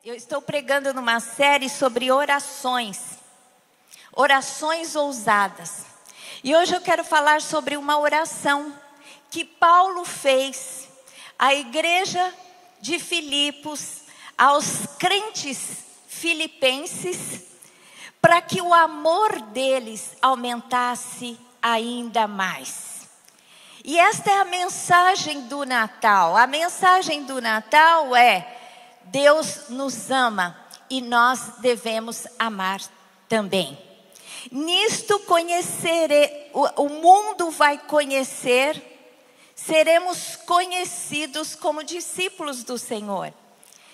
Eu estou pregando numa série sobre orações ousadas. E hoje eu quero falar sobre uma oração que Paulo fez à igreja de Filipos, aos crentes filipenses, para que o amor deles aumentasse ainda mais. E esta é a mensagem do Natal. A mensagem do Natal é: Deus nos ama e nós devemos amar também. Nisto o mundo vai conhecer, seremos conhecidos como discípulos do Senhor,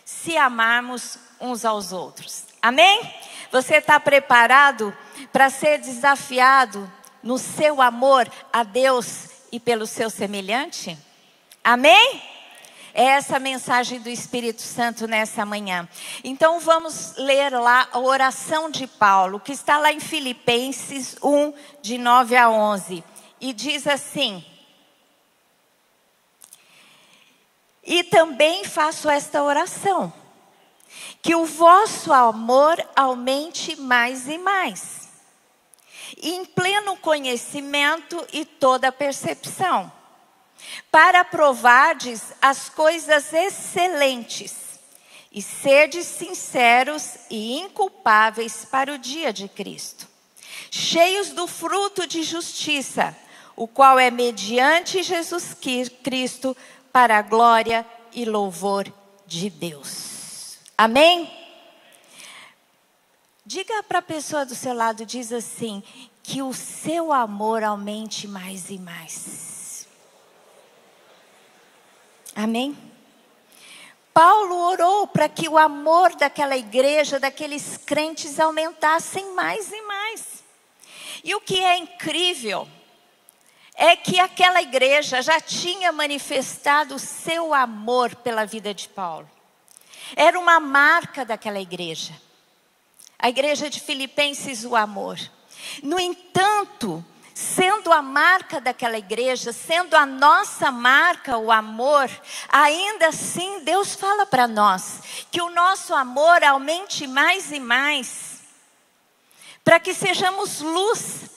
se amarmos uns aos outros. Amém? Você está preparado para ser desafiado no seu amor a Deus e pelo seu semelhante? Amém? É essa a mensagem do Espírito Santo nessa manhã. Então vamos ler lá a oração de Paulo, que está lá em Filipenses 1, de 9 a 11. E diz assim: e também faço esta oração, que o vosso amor aumente mais e mais, em pleno conhecimento e toda percepção, para provardes as coisas excelentes e serdes sinceros e inculpáveis para o dia de Cristo, cheios do fruto de justiça, o qual é mediante Jesus Cristo, para a glória e louvor de Deus. Amém? Diga para a pessoa do seu lado, diz assim: que o seu amor aumente mais e mais. Amém? Paulo orou para que o amor daquela igreja, daqueles crentes, aumentassem mais e mais. E o que é incrível é que aquela igreja já tinha manifestado o seu amor pela vida de Paulo. Era uma marca daquela igreja. A igreja de Filipenses, o amor. No entanto, sendo a marca daquela igreja, sendo a nossa marca o amor, ainda assim Deus fala para nós que o nosso amor aumente mais e mais, para que sejamos luz,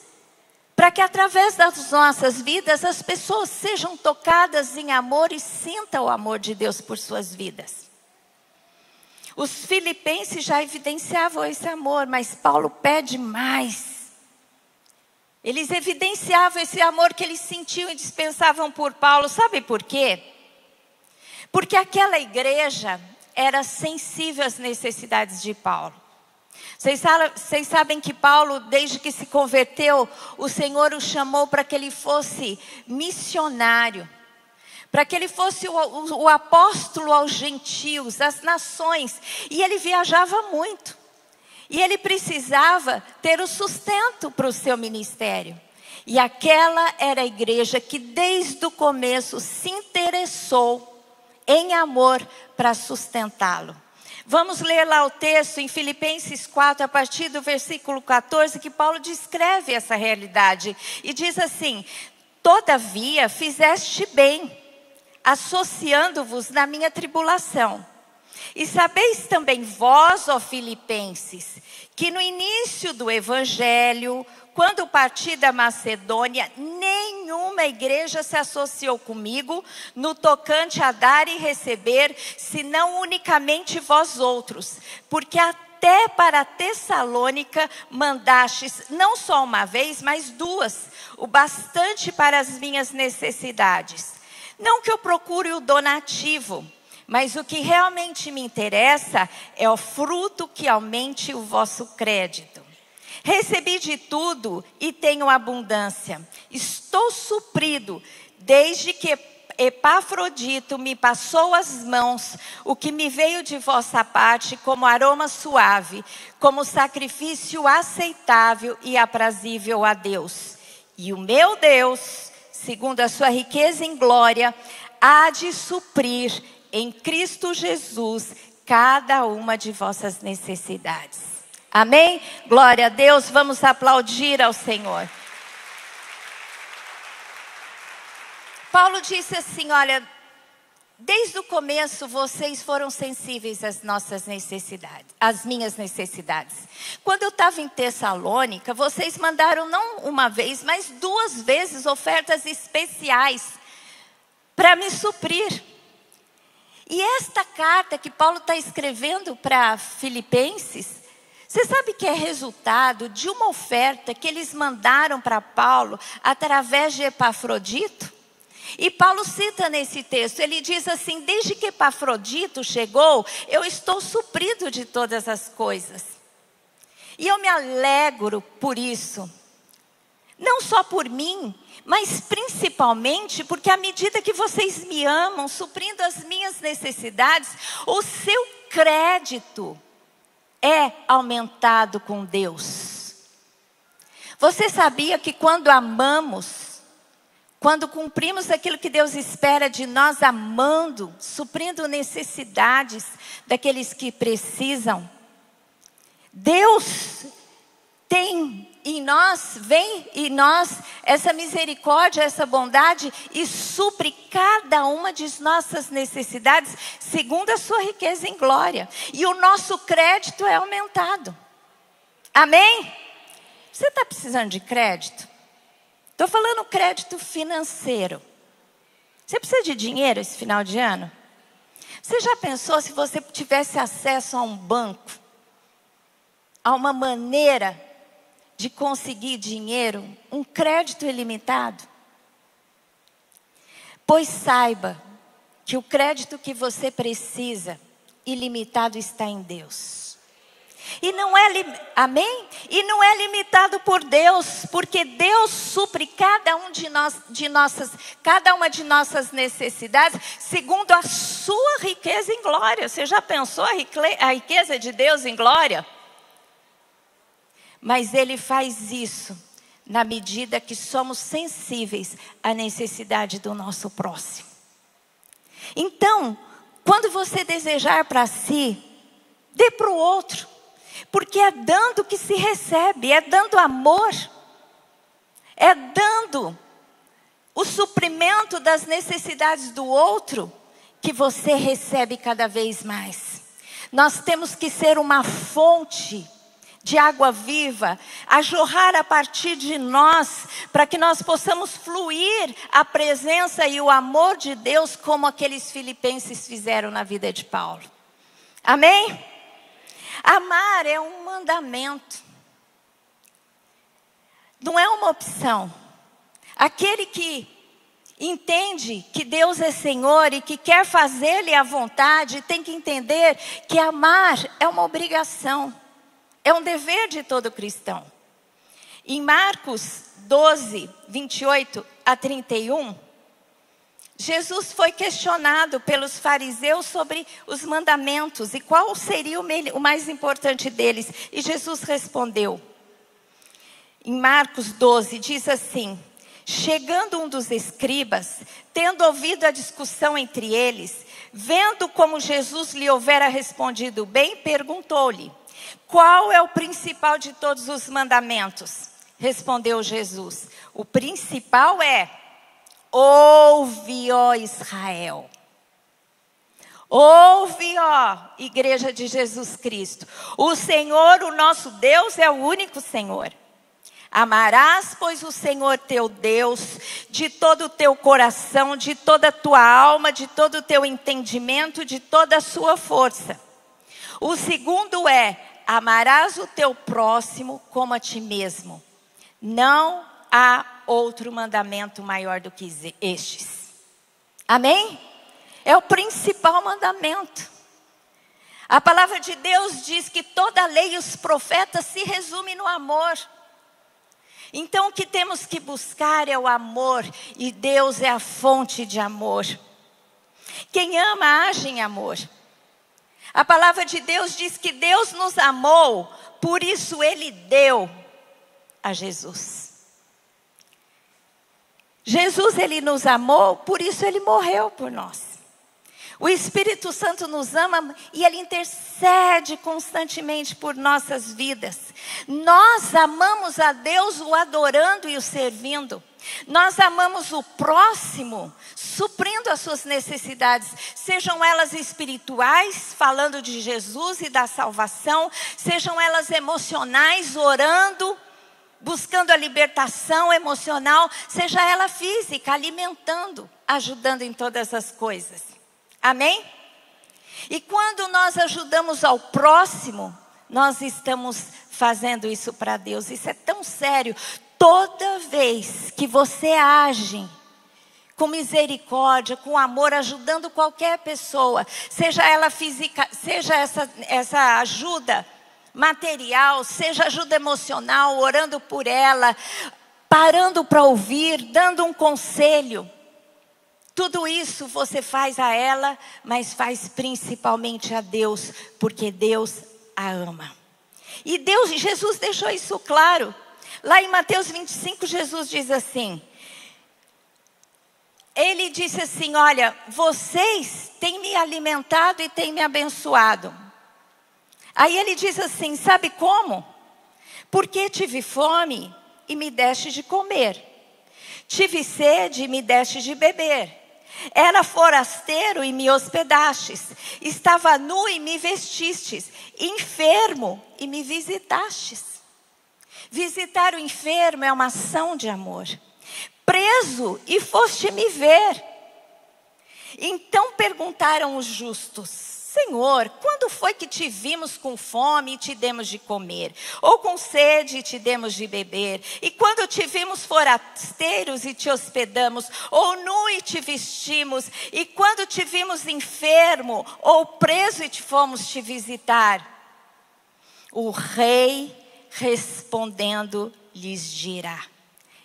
para que através das nossas vidas as pessoas sejam tocadas em amor e sintam o amor de Deus por suas vidas. Os filipenses já evidenciavam esse amor, mas Paulo pede mais. Eles evidenciavam esse amor que eles sentiam e dispensavam por Paulo. Sabe por quê? Porque aquela igreja era sensível às necessidades de Paulo. Vocês sabem que Paulo, desde que se converteu, o Senhor o chamou para que ele fosse missionário. Para que ele fosse o apóstolo aos gentios, às nações. E ele viajava muito. E ele precisava ter o sustento para o seu ministério. E aquela era a igreja que desde o começo se interessou em amor para sustentá-lo. Vamos ler lá o texto em Filipenses 4, a partir do versículo 14, que Paulo descreve essa realidade. E diz assim: todavia fizeste bem, associando-vos na minha tribulação. E sabeis também vós, ó Filipenses, que no início do Evangelho, quando parti da Macedônia, nenhuma igreja se associou comigo no tocante a dar e receber, senão unicamente vós outros. Porque até para Tessalônica mandastes não só uma vez, mas duas, o bastante para as minhas necessidades. Não que eu procure o donativo, mas o que realmente me interessa é o fruto que aumente o vosso crédito. Recebi de tudo e tenho abundância. Estou suprido, desde que Epafrodito me passou as mãos, o que me veio de vossa parte como aroma suave, como sacrifício aceitável e aprazível a Deus. E o meu Deus, segundo a sua riqueza em glória, há de suprir em Cristo Jesus cada uma de vossas necessidades. Amém? Glória a Deus, vamos aplaudir ao Senhor. Paulo disse assim, olha, desde o começo vocês foram sensíveis às nossas necessidades, às minhas necessidades. Quando eu estava em Tessalônica, vocês mandaram não uma vez, mas 2 vezes ofertas especiais para me suprir. E esta carta que Paulo está escrevendo para Filipenses, você sabe que é resultado de uma oferta que eles mandaram para Paulo através de Epafrodito? E Paulo cita nesse texto, ele diz assim: desde que Epafrodito chegou, eu estou suprido de todas as coisas. E eu me alegro por isso. Não só por mim, mas principalmente porque à medida que vocês me amam, suprindo as minhas necessidades, o seu crédito é aumentado com Deus. Você sabia que quando amamos, quando cumprimos aquilo que Deus espera de nós, amando, suprindo necessidades daqueles que precisam, Deus tem em nós, vem em nós essa misericórdia, essa bondade e supre cada uma de nossas necessidades segundo a sua riqueza em glória. E o nosso crédito é aumentado. Amém? Você está precisando de crédito? Estou falando crédito financeiro. Você precisa de dinheiro esse final de ano? Você já pensou se você tivesse acesso a um banco? A uma maneira de conseguir dinheiro, um crédito ilimitado? Pois saiba que o crédito que você precisa, ilimitado, está em Deus. E não é, amém? E não é limitado por Deus, porque Deus supre cada uma de nossas necessidades, segundo a sua riqueza em glória. Você já pensou a riqueza de Deus em glória? Mas Ele faz isso na medida que somos sensíveis à necessidade do nosso próximo. Então, quando você desejar para si, dê para o outro. Porque é dando que se recebe, é dando amor, é dando o suprimento das necessidades do outro que você recebe cada vez mais. Nós temos que ser uma fonte de água viva, a jorrar a partir de nós, para que nós possamos fluir a presença e o amor de Deus, como aqueles filipenses fizeram na vida de Paulo. Amém? Amar é um mandamento, não é uma opção. Aquele que entende que Deus é Senhor e que quer fazer-lhe a vontade, tem que entender que amar é uma obrigação, é um dever de todo cristão. Em Marcos 12, 28 a 31, Jesus foi questionado pelos fariseus sobre os mandamentos e qual seria o mais importante deles. E Jesus respondeu. Em Marcos 12, diz assim: chegando um dos escribas, tendo ouvido a discussão entre eles, vendo como Jesus lhe houvera respondido bem, perguntou-lhe: qual é o principal de todos os mandamentos? Respondeu Jesus: o principal é: ouve, ó Israel. Ouve, ó Igreja de Jesus Cristo. O Senhor, o nosso Deus, é o único Senhor. Amarás, pois, o Senhor teu Deus de todo o teu coração, de toda a tua alma, de todo o teu entendimento, de toda a sua força. O segundo é: amarás o teu próximo como a ti mesmo. Não há outro mandamento maior do que estes. Amém? É o principal mandamento. A palavra de Deus diz que toda a lei e os profetas se resumem no amor. Então o que temos que buscar é o amor, e Deus é a fonte de amor. Quem ama, age em amor. A palavra de Deus diz que Deus nos amou, por isso Ele deu a Jesus. Jesus, Ele nos amou, por isso Ele morreu por nós. O Espírito Santo nos ama e Ele intercede constantemente por nossas vidas. Nós amamos a Deus o adorando e o servindo. Nós amamos o próximo, suprindo as suas necessidades, sejam elas espirituais, falando de Jesus e da salvação, sejam elas emocionais, orando, buscando a libertação emocional, seja ela física, alimentando, ajudando em todas as coisas. Amém? E quando nós ajudamos ao próximo, nós estamos fazendo isso para Deus. Isso é tão sério. Toda vez que você age com misericórdia, com amor, ajudando qualquer pessoa, seja ela física, seja essa ajuda material, seja ajuda emocional, orando por ela, parando para ouvir, dando um conselho, tudo isso você faz a ela, mas faz principalmente a Deus, porque Deus a ama. E Jesus deixou isso claro. Lá em Mateus 25, Jesus diz assim, ele disse assim, olha, vocês têm me alimentado e têm me abençoado. Aí ele diz assim, sabe como? Porque tive fome e me deste de comer. Tive sede e me deste de beber. Era forasteiro e me hospedastes. Estava nu e me vestistes. Enfermo e me visitastes. Visitar o enfermo é uma ação de amor. Preso e foste me ver. Então perguntaram os justos, Senhor, quando foi que te vimos com fome e te demos de comer? Ou com sede e te demos de beber? E quando te vimos forasteiros e te hospedamos? Ou nu e te vestimos? E quando te vimos enfermo ou preso e te fomos te visitar? O rei respondendo lhes dirá,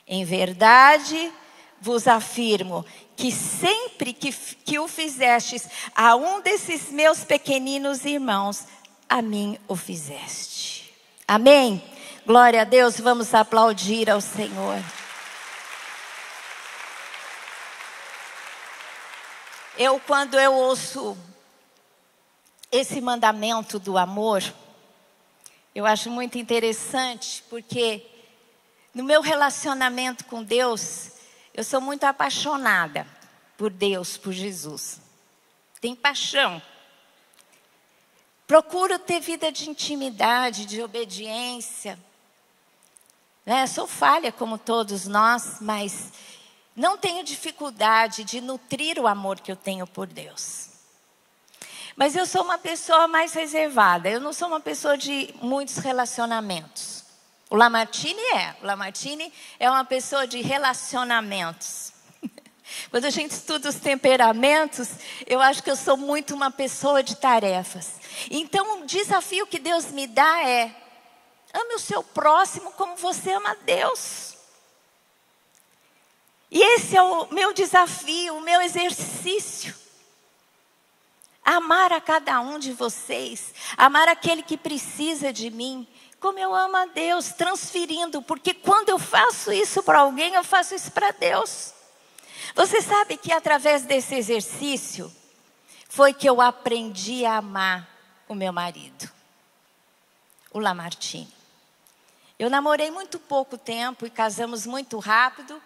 em verdade vos afirmo que sempre que o fizestes a um desses meus pequeninos irmãos, a mim o fizeste. Amém? Glória a Deus, vamos aplaudir ao Senhor. Quando eu ouço esse mandamento do amor, eu acho muito interessante, porque no meu relacionamento com Deus, eu sou muito apaixonada por Deus, por Jesus. Tenho paixão. Procuro ter vida de intimidade, de obediência. Sou falha como todos nós, mas não tenho dificuldade de nutrir o amor que eu tenho por Deus. Mas eu sou uma pessoa mais reservada. Eu não sou uma pessoa de muitos relacionamentos. O Lamartine é uma pessoa de relacionamentos. Quando a gente estuda os temperamentos, eu acho que eu sou muito uma pessoa de tarefas. Então, o desafio que Deus me dá é: ame o seu próximo como você ama Deus. E esse é o meu desafio, o meu exercício. Amar a cada um de vocês, amar aquele que precisa de mim, como eu amo a Deus, transferindo, porque quando eu faço isso para alguém, eu faço isso para Deus. Você sabe que através desse exercício, foi que eu aprendi a amar o meu marido, o Lamartine. Eu namorei muito pouco tempo e casamos muito rápido.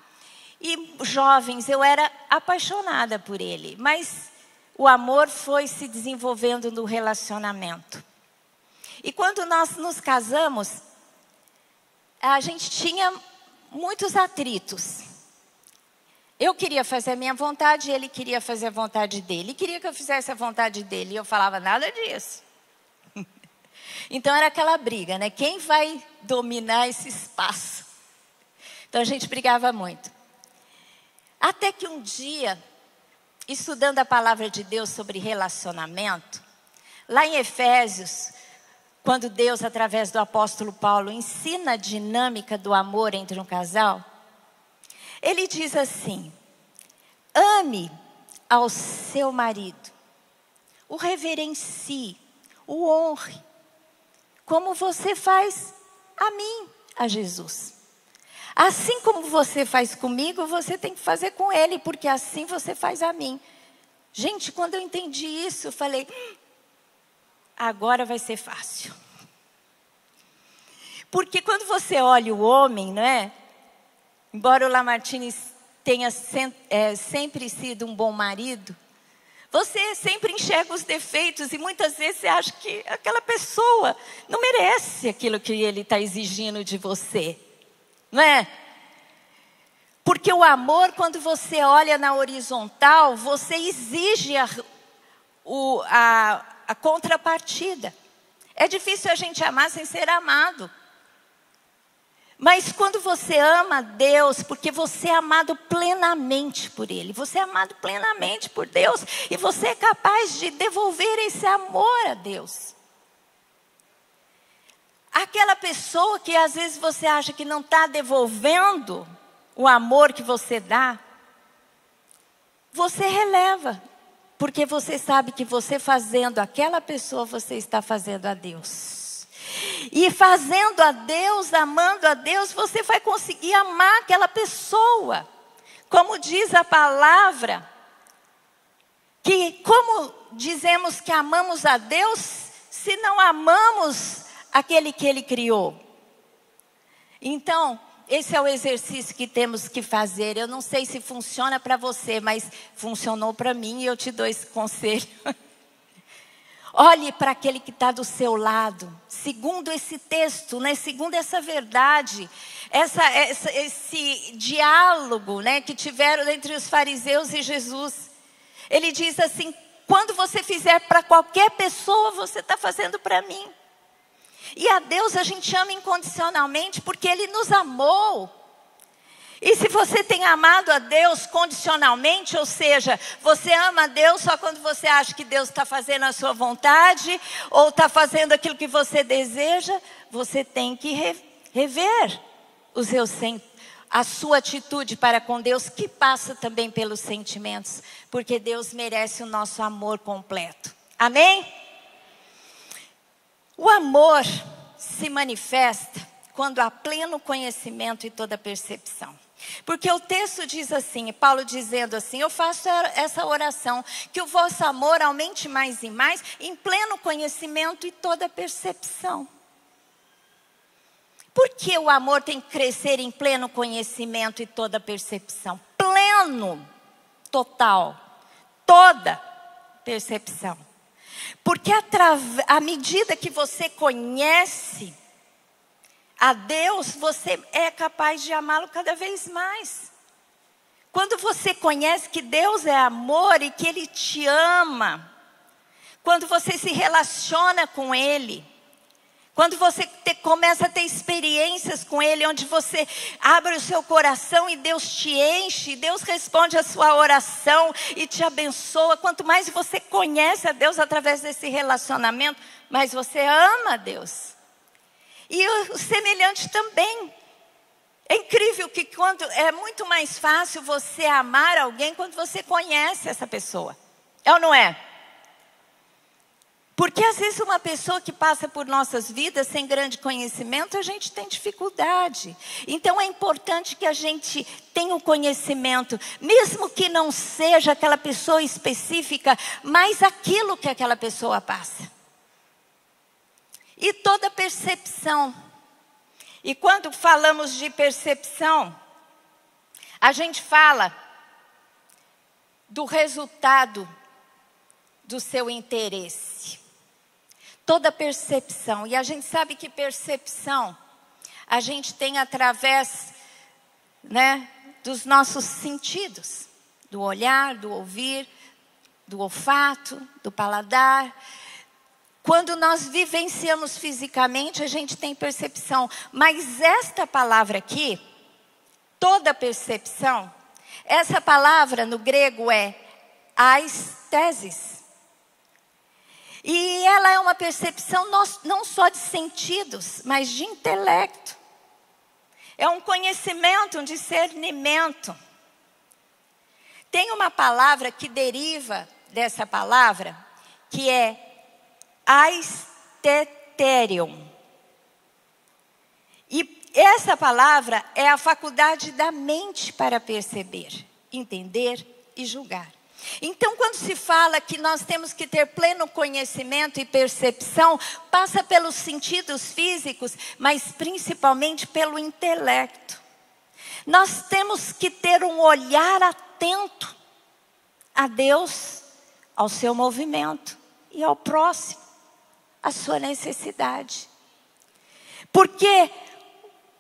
E jovens, eu era apaixonada por ele, mas o amor foi se desenvolvendo no relacionamento. E quando nós nos casamos, a gente tinha muitos atritos. Eu queria fazer a minha vontade, ele queria fazer a vontade dele. Ele queria que eu fizesse a vontade dele, e eu falava nada disso. Então era aquela briga, né? Quem vai dominar esse espaço? Então a gente brigava muito. Até que um dia, estudando a palavra de Deus sobre relacionamento, lá em Efésios, quando Deus, através do apóstolo Paulo, ensina a dinâmica do amor entre um casal, ele diz assim: ame ao seu marido, o reverencie, o honre, como você faz a mim, a Jesus. Assim como você faz comigo, você tem que fazer com ele, porque assim você faz a mim. Gente, quando eu entendi isso, eu falei, agora vai ser fácil. Porque quando você olha o homem, não é? embora o Lamartine tenha sempre sido um bom marido, você sempre enxerga os defeitos e muitas vezes você acha que aquela pessoa não merece aquilo que ele está exigindo de você, não é? Porque o amor, quando você olha na horizontal, você exige a contrapartida. É difícil a gente amar sem ser amado. Mas quando você ama Deus, porque você é amado plenamente por Ele, você é amado plenamente por Deus, e você é capaz de devolver esse amor a Deus. Aquela pessoa que às vezes você acha que não está devolvendo o amor que você dá, você releva, porque você sabe que você fazendo aquela pessoa, você está fazendo a Deus. E fazendo a Deus, amando a Deus, você vai conseguir amar aquela pessoa. Como diz a palavra, que como dizemos que amamos a Deus, se não amamos aquele que Ele criou? Então, esse é o exercício que temos que fazer. Eu não sei se funciona para você, mas funcionou para mim e eu te dou esse conselho. Olhe para aquele que está do seu lado, segundo esse texto, né? Segundo essa verdade, esse diálogo, né, que tiveram entre os fariseus e Jesus. Ele diz assim: quando você fizer para qualquer pessoa, você está fazendo para mim. E a Deus a gente ama incondicionalmente porque Ele nos amou. E se você tem amado a Deus condicionalmente, ou seja, você ama a Deus só quando você acha que Deus está fazendo a sua vontade, ou está fazendo aquilo que você deseja, você tem que rever a sua atitude para com Deus, que passa também pelos sentimentos, porque Deus merece o nosso amor completo. Amém? O amor se manifesta quando há pleno conhecimento e toda percepção. Porque o texto diz assim, Paulo dizendo assim: eu faço essa oração, que o vosso amor aumente mais e mais, em pleno conhecimento e toda percepção. Por que o amor tem que crescer em pleno conhecimento e toda percepção? Pleno, total, toda percepção. Porque à medida que você conhece a Deus, você é capaz de amá-lo cada vez mais. Quando você conhece que Deus é amor e que Ele te ama, quando você se relaciona com Ele, quando você começa a ter experiências com Ele, onde você abre o seu coração e Deus te enche, Deus responde a sua oração e te abençoa. Quanto mais você conhece a Deus através desse relacionamento, mais você ama a Deus. E o semelhante também. É incrível que é muito mais fácil você amar alguém quando você conhece essa pessoa. É ou não é? Porque às vezes uma pessoa que passa por nossas vidas sem grande conhecimento, a gente tem dificuldade. Então é importante que a gente tenha o conhecimento, mesmo que não seja aquela pessoa específica, mas aquilo que aquela pessoa passa. E toda percepção. E quando falamos de percepção, a gente fala do resultado do seu interesse. Toda percepção. E a gente sabe que percepção a gente tem através, né, dos nossos sentidos. Do olhar, do ouvir, do olfato, do paladar. Quando nós vivenciamos fisicamente, a gente tem percepção. Mas esta palavra aqui, toda percepção, essa palavra no grego é aistesis. E ela é uma percepção não só de sentidos, mas de intelecto. É um conhecimento, um discernimento. Tem uma palavra que deriva dessa palavra, que é aisteterion. E essa palavra é a faculdade da mente para perceber, entender e julgar. Então, quando se fala que nós temos que ter pleno conhecimento e percepção, passa pelos sentidos físicos, mas principalmente pelo intelecto. Nós temos que ter um olhar atento a Deus, ao seu movimento e ao próximo, à sua necessidade. Porque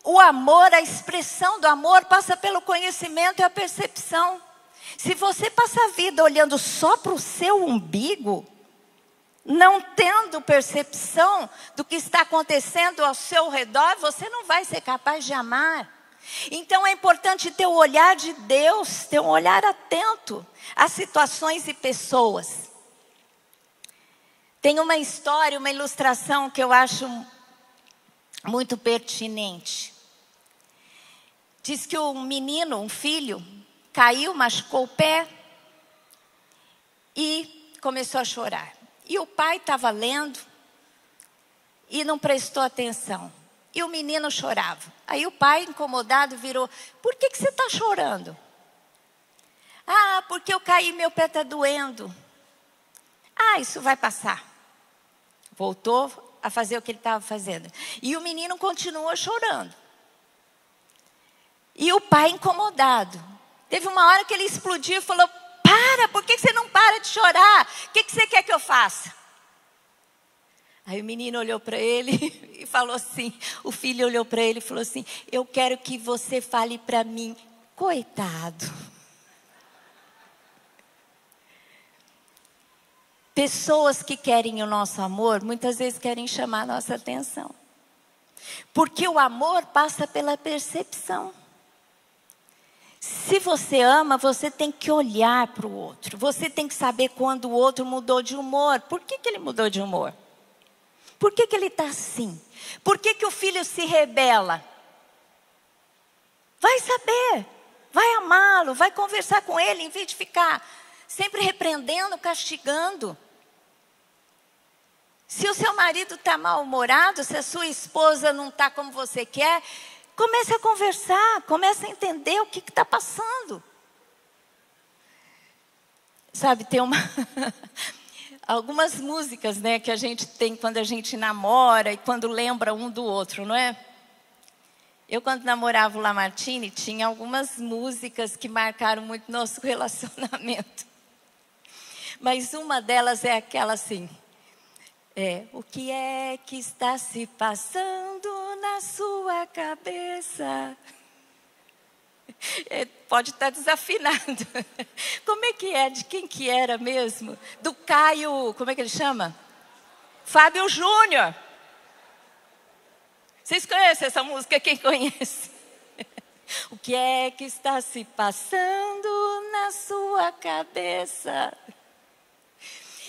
o amor, a expressão do amor passa pelo conhecimento e a percepção. Se você passa a vida olhando só para o seu umbigo, não tendo percepção do que está acontecendo ao seu redor, você não vai ser capaz de amar. Então é importante ter o olhar de Deus, ter um olhar atento às situações e pessoas. Tem uma história, uma ilustração que eu acho muito pertinente. Diz que um menino, um filho, caiu, machucou o pé e começou a chorar. E o pai estava lendo e não prestou atenção. E o menino chorava. Aí o pai, incomodado, virou: por que você está chorando? Ah, porque eu caí, meu pé está doendo. Ah, isso vai passar. Voltou a fazer o que ele estava fazendo. E o menino continuou chorando. E o pai, incomodado, teve uma hora que ele explodiu e falou: por que você não para de chorar? O que você quer que eu faça? Aí o menino olhou para ele e falou assim, o filho olhou para ele e falou assim: eu quero que você fale para mim, coitado. Pessoas que querem o nosso amor, muitas vezes querem chamar a nossa atenção. Porque o amor passa pela percepção. Se você ama, você tem que olhar para o outro. Você tem que saber quando o outro mudou de humor. Por que ele mudou de humor? Por que ele está assim? Por que o filho se rebela? Vai saber. Vai amá-lo, vai conversar com ele, em vez de ficar sempre repreendendo, castigando. Se o seu marido está mal-humorado, se a sua esposa não está como você quer, comece a conversar, comece a entender o que está passando. Sabe, tem algumas músicas, né, que a gente tem quando a gente namora e quando lembra um do outro, não é? Eu, quando namorava o Lamartine, tinha algumas músicas que marcaram muito nosso relacionamento. Mas uma delas é aquela assim: o que é que está se passando na sua cabeça? Pode estar desafinado. Como é que é? De quem que era mesmo? Do Caio, como é que ele chama? Fábio Júnior. Vocês conhecem essa música? Quem conhece? O que é que está se passando na sua cabeça?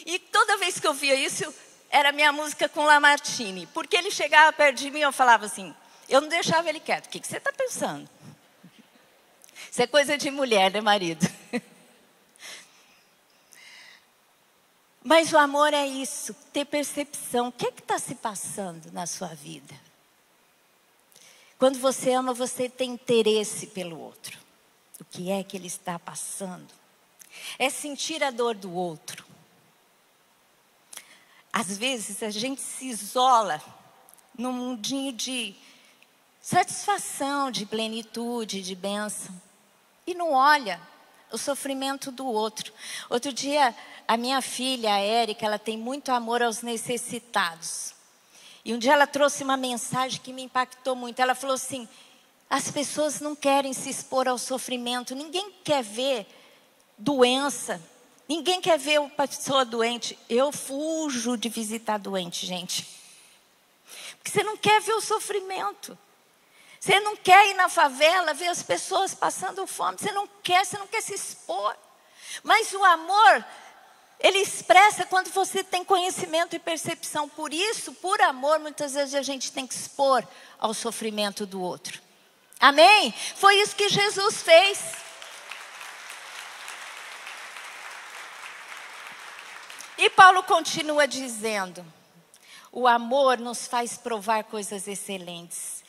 E toda vez que eu via isso, era minha música com Lamartine. Porque ele chegava perto de mim e eu falava assim, eu não deixava ele quieto. O que você está pensando? Isso é coisa de mulher, né, marido? Mas o amor é isso, ter percepção. O que está se passando na sua vida? Quando você ama, você tem interesse pelo outro. O que é que ele está passando? É sentir a dor do outro. Às vezes a gente se isola num mundinho de satisfação, de plenitude, de bênção. E não olha o sofrimento do outro. Outro dia, a minha filha, a Érica, ela tem muito amor aos necessitados. E um dia ela trouxe uma mensagem que me impactou muito. Ela falou assim: as pessoas não querem se expor ao sofrimento. Ninguém quer ver doença. Ninguém quer ver uma pessoa doente. Eu fujo de visitar doente, gente. Porque você não quer ver o sofrimento. Você não quer ir na favela ver as pessoas passando fome. Você não quer se expor. Mas o amor, ele expressa quando você tem conhecimento e percepção. Por isso, por amor, muitas vezes a gente tem que expor ao sofrimento do outro. Amém? Foi isso que Jesus fez. E Paulo continua dizendo: o amor nos faz provar coisas excelentes.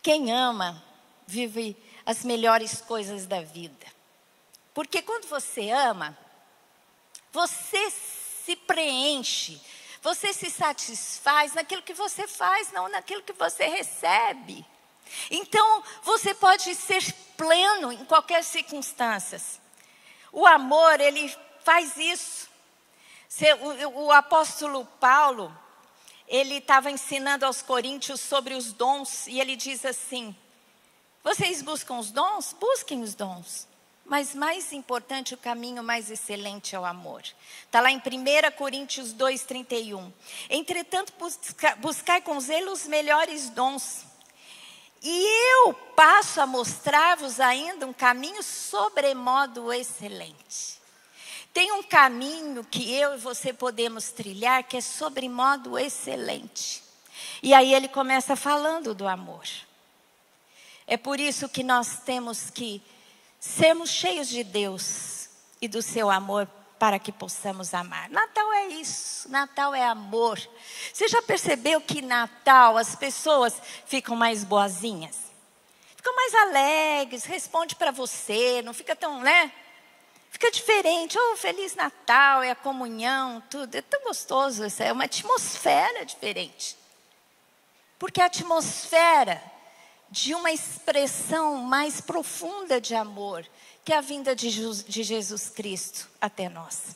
Quem ama, vive as melhores coisas da vida. Porque quando você ama, você se preenche, você se satisfaz naquilo que você faz, não naquilo que você recebe. Então, você pode ser pleno em qualquer circunstância. O amor, ele faz isso. O apóstolo Paulo, ele estava ensinando aos coríntios sobre os dons, e ele diz assim: vocês buscam os dons? Busquem os dons. Mas mais importante, o caminho mais excelente é o amor. Está lá em 1 Coríntios 2:31. Entretanto, buscai com zelo os melhores dons. E eu passo a mostrar-vos ainda um caminho sobremodo excelente. Tem um caminho que eu e você podemos trilhar que é sobremodo excelente. E aí ele começa falando do amor. É por isso que nós temos que sermos cheios de Deus e do seu amor para que possamos amar. Natal é isso, Natal é amor. Você já percebeu que Natal as pessoas ficam mais boazinhas? Ficam mais alegres, responde para você, não fica tão, né? Fica diferente. Oh, Feliz Natal, é a comunhão, tudo. É tão gostoso, isso é uma atmosfera diferente. Porque a atmosfera de uma expressão mais profunda de amor, que é a vinda de Jesus Cristo até nós.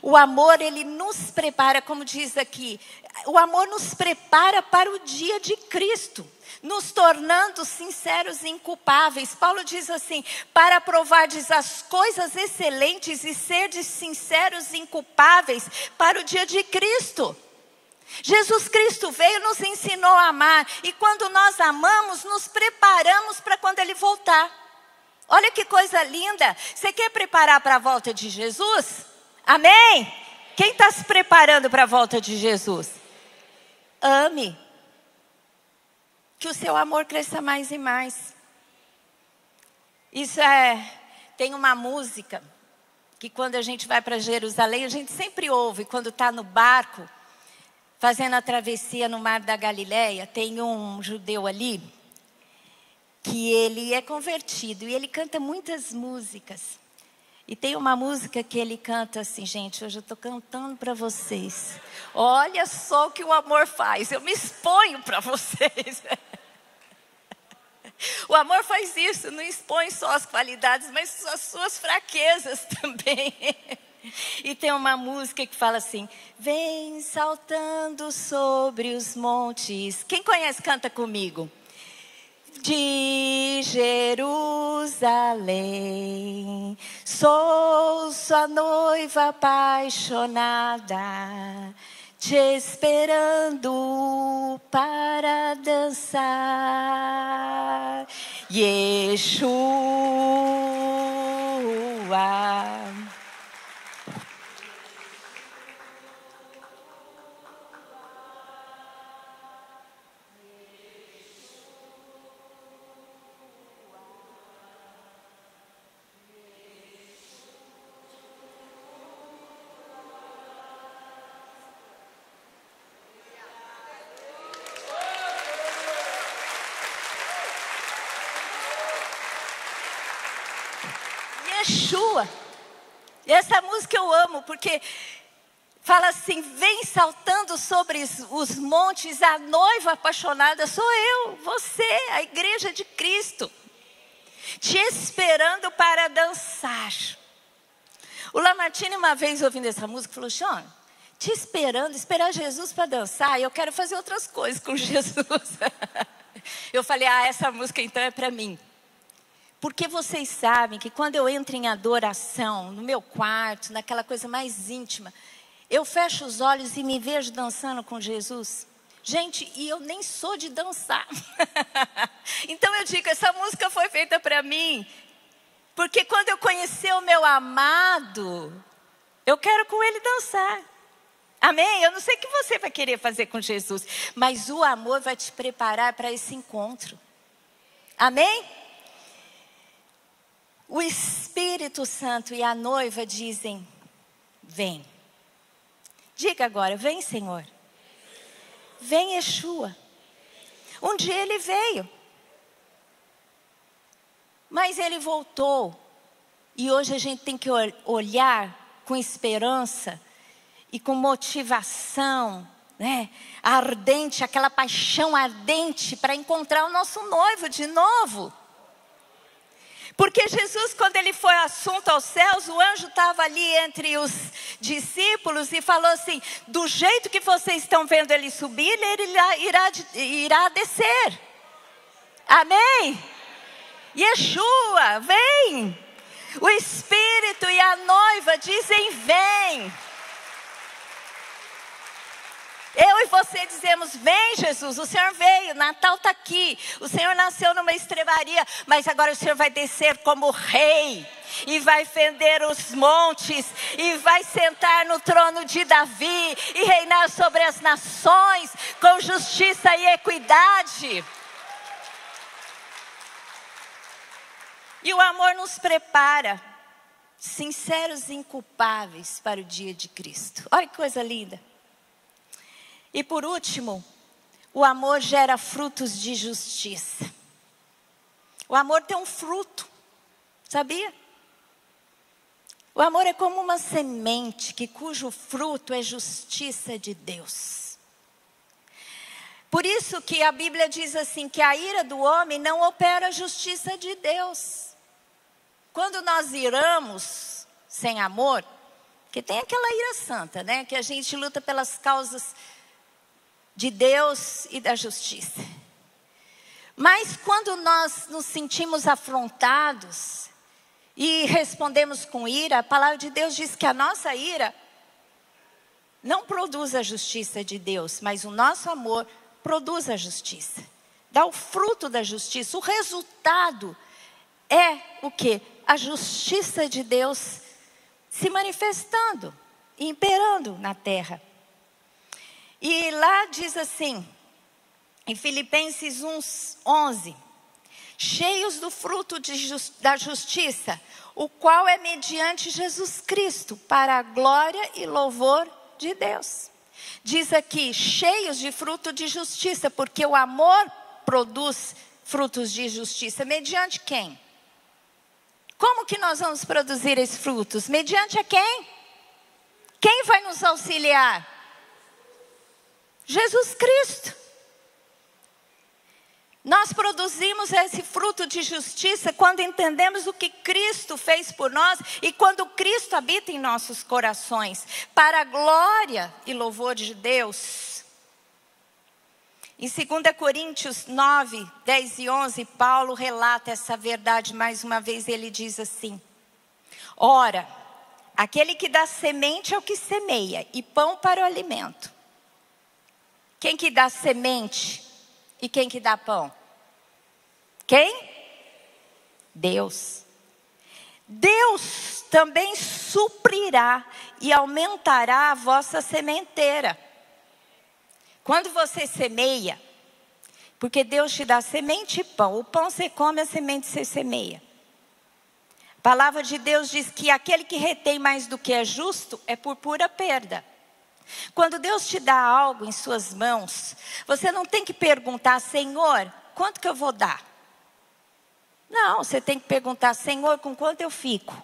O amor, ele nos prepara, como diz aqui, o amor nos prepara para o dia de Cristo, nos tornando sinceros e inculpáveis. Paulo diz assim: para provardes as coisas excelentes e serdes sinceros e inculpáveis para o dia de Cristo. Jesus Cristo veio, nos ensinou a amar, e quando nós amamos, nos preparamos para quando Ele voltar. Olha que coisa linda. Você quer preparar para a volta de Jesus? Amém? Quem está se preparando para a volta de Jesus? Ame. Que o seu amor cresça mais e mais. Tem uma música que quando a gente vai para Jerusalém, a gente sempre ouve, quando está no barco, fazendo a travessia no Mar da Galileia, tem um judeu ali, que ele é convertido, e ele canta muitas músicas. E tem uma música que ele canta assim, gente, hoje eu estou cantando para vocês. Olha só o que o amor faz, eu me exponho para vocês. O amor faz isso, não expõe só as qualidades, mas as suas fraquezas também. E tem uma música que fala assim: vem saltando sobre os montes. Quem conhece, canta comigo. De Jerusalém, sou sua noiva apaixonada, te esperando para dançar. Yeshua. Yeshua. E essa música eu amo, porque fala assim: vem saltando sobre os montes, a noiva apaixonada sou eu, você, a igreja de Cristo, te esperando para dançar. O Lamartine, uma vez ouvindo essa música, falou: Sean, te esperar Jesus para dançar, eu quero fazer outras coisas com Jesus. Eu falei: essa música então é para mim. Porque vocês sabem que quando eu entro em adoração, no meu quarto, naquela coisa mais íntima, eu fecho os olhos e me vejo dançando com Jesus. Gente, e eu nem sou de dançar. Então eu digo, essa música foi feita para mim. Porque quando eu conhecer o meu amado, eu quero com ele dançar. Amém? Eu não sei o que você vai querer fazer com Jesus, mas o amor vai te preparar para esse encontro. Amém? O Espírito Santo e a noiva dizem: vem. Diga agora: vem, Senhor. Vem, Yeshua. Um dia ele veio, mas ele voltou. E hoje a gente tem que olhar com esperança e com motivação, né? Ardente, aquela paixão ardente para encontrar o nosso noivo de novo. Porque Jesus, quando ele foi assunto aos céus, o anjo estava ali entre os discípulos e falou assim: do jeito que vocês estão vendo ele subir, ele irá descer. Amém? Yeshua, vem. O Espírito e a noiva dizem: vem. Eu e você dizemos: vem Jesus, o Senhor veio, Natal está aqui, o Senhor nasceu numa estrebaria, mas agora o Senhor vai descer como rei, e vai fender os montes, e vai sentar no trono de Davi, e reinar sobre as nações, com justiça e equidade. E o amor nos prepara, sinceros e inculpáveis, para o dia de Cristo. Olha que coisa linda. E por último, o amor gera frutos de justiça. O amor tem um fruto, sabia? O amor é como uma semente cujo fruto é justiça de Deus. Por isso que a Bíblia diz assim, que a ira do homem não opera a justiça de Deus. Quando nós iramos sem amor, que tem aquela ira santa, né? Que a gente luta pelas causas de Deus e da justiça. Mas quando nós nos sentimos afrontados e respondemos com ira, a palavra de Deus diz que a nossa ira não produz a justiça de Deus, mas o nosso amor produz a justiça. Dá o fruto da justiça. O resultado é o quê? A justiça de Deus se manifestando, imperando na terra. E lá diz assim, em Filipenses 1:11, cheios do fruto da justiça, o qual é mediante Jesus Cristo, para a glória e louvor de Deus. Diz aqui, cheios de fruto de justiça, porque o amor produz frutos de justiça. Mediante quem? Como que nós vamos produzir esses frutos? Mediante a quem? Quem vai nos auxiliar? Jesus Cristo. Nós produzimos esse fruto de justiça quando entendemos o que Cristo fez por nós e quando Cristo habita em nossos corações, para a glória e louvor de Deus. Em 2 Coríntios 9, 10 e 11, Paulo relata essa verdade mais uma vez. Ele diz assim: ora, aquele que dá semente é o que semeia e pão para o alimento. Quem que dá semente e quem que dá pão? Quem? Deus. Deus também suprirá e aumentará a vossa sementeira. Quando você semeia, porque Deus te dá semente e pão. O pão você come, a semente você semeia. A palavra de Deus diz que aquele que retém mais do que é justo é por pura perda. Quando Deus te dá algo em suas mãos, você não tem que perguntar: Senhor, quanto que eu vou dar? Não, você tem que perguntar: Senhor, com quanto eu fico?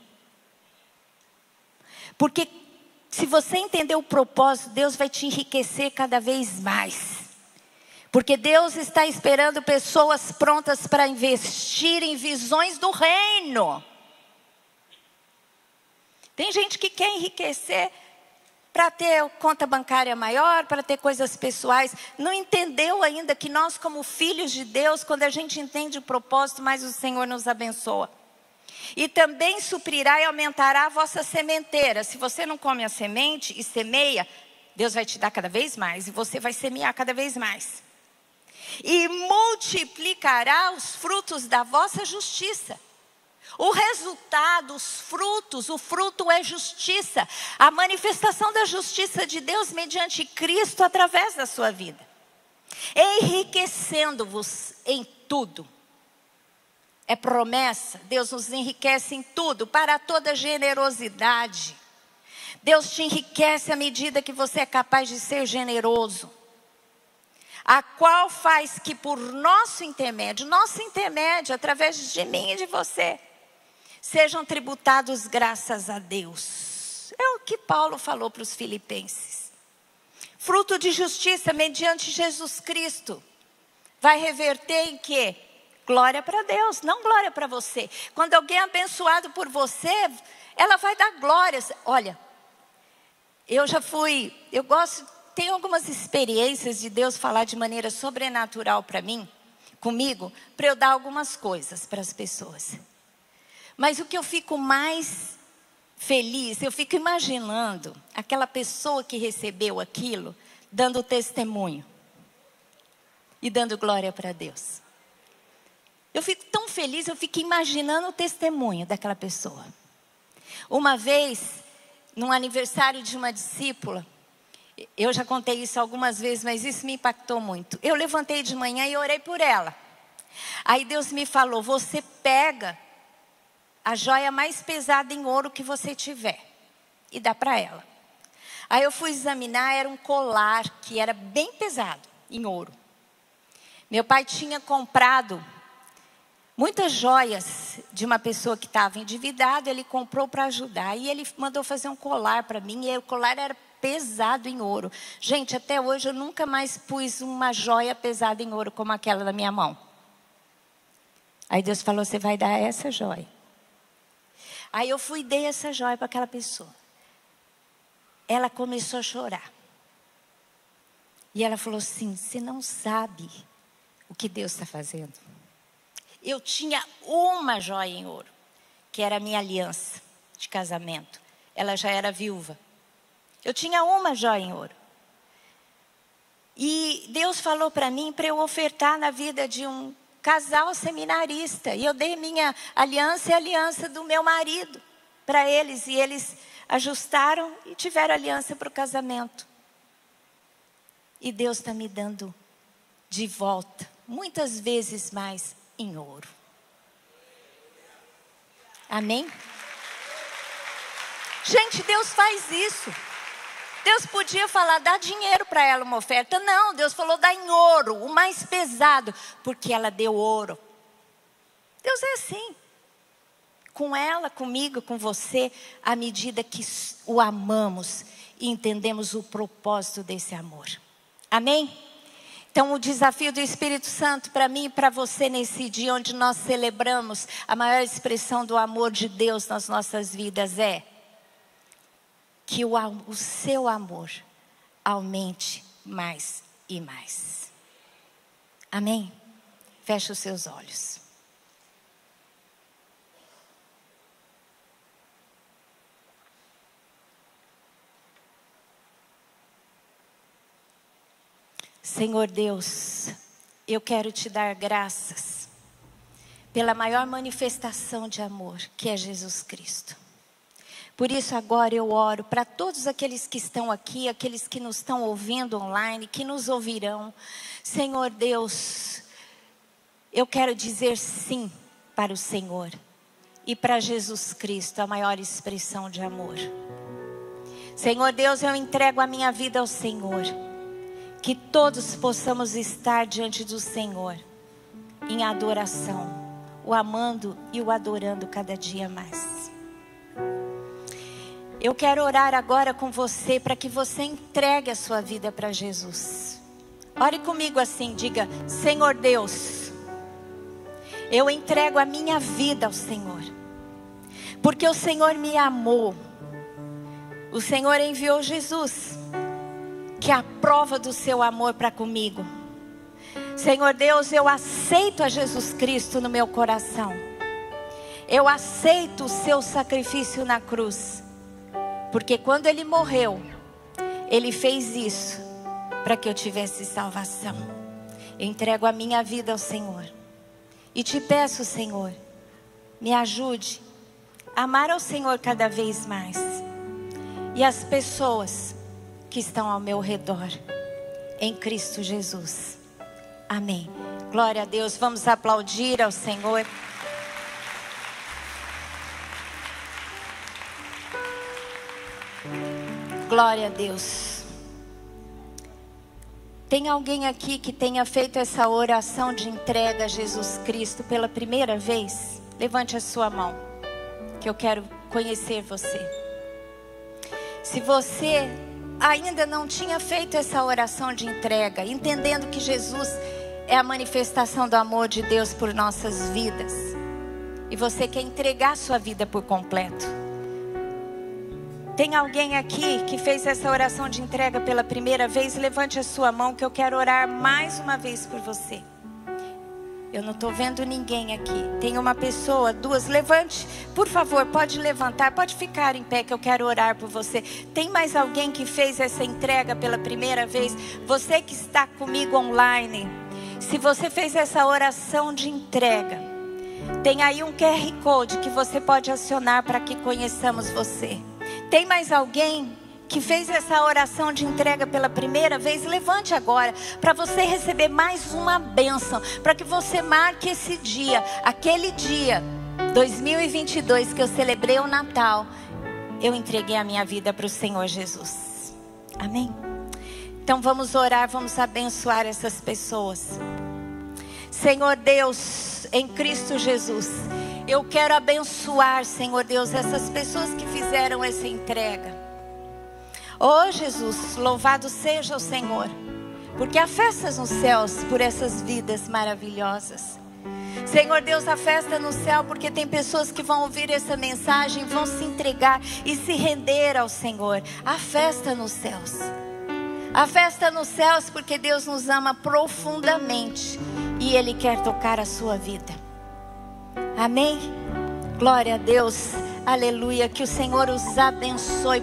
Porque se você entender o propósito, Deus vai te enriquecer cada vez mais. Porque Deus está esperando pessoas prontas para investir em visões do reino. Tem gente que quer enriquecer para ter conta bancária maior, para ter coisas pessoais. Não entendeu ainda que nós, como filhos de Deus, quando a gente entende o propósito, mais o Senhor nos abençoa. E também suprirá e aumentará a vossa sementeira. Se você não come a semente e semeia, Deus vai te dar cada vez mais. E você vai semear cada vez mais. E multiplicará os frutos da vossa justiça. O resultado, os frutos, o fruto é justiça. A manifestação da justiça de Deus mediante Cristo através da sua vida. Enriquecendo-vos em tudo. É promessa, Deus nos enriquece em tudo, para toda generosidade. Deus te enriquece à medida que você é capaz de ser generoso. A qual faz que por nosso intermédio, através de mim e de você, sejam tributados graças a Deus. É o que Paulo falou para os filipenses. Fruto de justiça mediante Jesus Cristo. Vai reverter em quê? glória para Deus, não glória para você. Quando alguém é abençoado por você, ela vai dar glória. Olha, tenho algumas experiências de Deus falar de maneira sobrenatural para mim, comigo, para eu dar algumas coisas para as pessoas. Mas o que eu fico mais feliz, eu fico imaginando aquela pessoa que recebeu aquilo, dando testemunho e dando glória para Deus. Eu fico tão feliz, eu fico imaginando o testemunho daquela pessoa. Uma vez, num aniversário de uma discípula, eu já contei isso algumas vezes, mas isso me impactou muito. Eu levantei de manhã e orei por ela. Aí Deus me falou, você pega a joia mais pesada em ouro que você tiver e dá para ela. Aí eu fui examinar, era um colar que era bem pesado em ouro. Meu pai tinha comprado muitas joias de uma pessoa que estava endividada, ele comprou para ajudar. E ele mandou fazer um colar para mim, e o colar era pesado em ouro. Gente, até hoje eu nunca mais pus uma joia pesada em ouro como aquela na minha mão. Aí Deus falou, você vai dar essa joia. Aí eu fui e dei essa joia para aquela pessoa. Ela começou a chorar. E ela falou assim, você não sabe o que Deus está fazendo. Eu tinha uma joia em ouro, que era a minha aliança de casamento. Ela já era viúva. Eu tinha uma joia em ouro. E Deus falou para mim para eu ofertar na vida de um casal seminarista. E eu dei minha aliança e a aliança do meu marido para eles. E eles ajustaram e tiveram aliança para o casamento. E Deus está me dando de volta, muitas vezes mais, em ouro. Amém? Gente, Deus faz isso. Deus podia falar, dá dinheiro para ela uma oferta. Não, Deus falou, dá em ouro, o mais pesado, porque ela deu ouro. Deus é assim. Com ela, comigo, com você, à medida que o amamos e entendemos o propósito desse amor. Amém? Então o desafio do Espírito Santo para mim e para você nesse dia onde nós celebramos a maior expressão do amor de Deus nas nossas vidas é que o seu amor aumente mais e mais. Amém? Feche os seus olhos. Senhor Deus, eu quero te dar graças pela maior manifestação de amor, que é Jesus Cristo. Por isso agora eu oro para todos aqueles que estão aqui, aqueles que nos estão ouvindo online, que nos ouvirão. Senhor Deus, eu quero dizer sim para o Senhor e para Jesus Cristo, a maior expressão de amor. Senhor Deus, eu entrego a minha vida ao Senhor. Que todos possamos estar diante do Senhor em adoração, o amando e o adorando cada dia mais. Eu quero orar agora com você para que você entregue a sua vida para Jesus. Ore comigo assim, diga, Senhor Deus, eu entrego a minha vida ao Senhor, porque o Senhor me amou. O Senhor enviou Jesus, que é a prova do seu amor para comigo. Senhor Deus, eu aceito a Jesus Cristo no meu coração. Eu aceito o seu sacrifício na cruz. Porque quando Ele morreu, Ele fez isso para que eu tivesse salvação. Eu entrego a minha vida ao Senhor. E te peço, Senhor, me ajude a amar ao Senhor cada vez mais. E as pessoas que estão ao meu redor, em Cristo Jesus. Amém. Glória a Deus. Vamos aplaudir ao Senhor. Glória a Deus. Tem alguém aqui que tenha feito essa oração de entrega a Jesus Cristo pela primeira vez? Levante a sua mão, que eu quero conhecer você. Se você ainda não tinha feito essa oração de entrega, entendendo que Jesus é a manifestação do amor de Deus por nossas vidas. E você quer entregar sua vida por completo. Tem alguém aqui que fez essa oração de entrega pela primeira vez? Levante a sua mão que eu quero orar mais uma vez por você. Eu não estou vendo ninguém aqui. Tem uma pessoa, duas. Levante, por favor, pode levantar, pode ficar em pé que eu quero orar por você. Tem mais alguém que fez essa entrega pela primeira vez? Você que está comigo online, se você fez essa oração de entrega, tem aí um QR Code que você pode acionar para que conheçamos você. Tem mais alguém que fez essa oração de entrega pela primeira vez? Levante agora, para você receber mais uma bênção, para que você marque esse dia, aquele dia, 2022, que eu celebrei o Natal, eu entreguei a minha vida para o Senhor Jesus. Amém? Então vamos orar, vamos abençoar essas pessoas. Senhor Deus, em Cristo Jesus, eu quero abençoar, Senhor Deus, essas pessoas que fizeram essa entrega. Oh Jesus, louvado seja o Senhor, porque há festas nos céus por essas vidas maravilhosas. Senhor Deus, há festa no céu porque tem pessoas que vão ouvir essa mensagem, vão se entregar e se render ao Senhor. Há festa nos céus. Há festa nos céus porque Deus nos ama profundamente e Ele quer tocar a sua vida. Amém? Glória a Deus, aleluia, que o Senhor os abençoe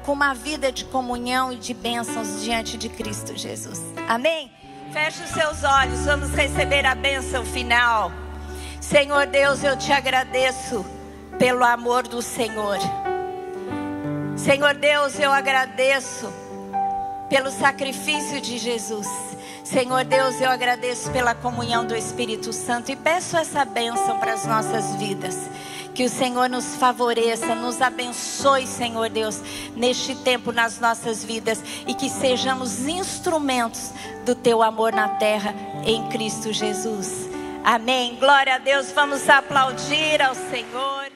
com uma vida de comunhão e de bênçãos diante de Cristo Jesus. Amém? Feche os seus olhos, vamos receber a bênção final. Senhor Deus, eu te agradeço pelo amor do Senhor. Senhor Deus, eu agradeço pelo sacrifício de Jesus. Senhor Deus, eu agradeço pela comunhão do Espírito Santo e peço essa bênção para as nossas vidas. Que o Senhor nos favoreça, nos abençoe, Senhor Deus, neste tempo nas nossas vidas. E que sejamos instrumentos do Teu amor na terra, em Cristo Jesus. Amém. Glória a Deus, vamos aplaudir ao Senhor.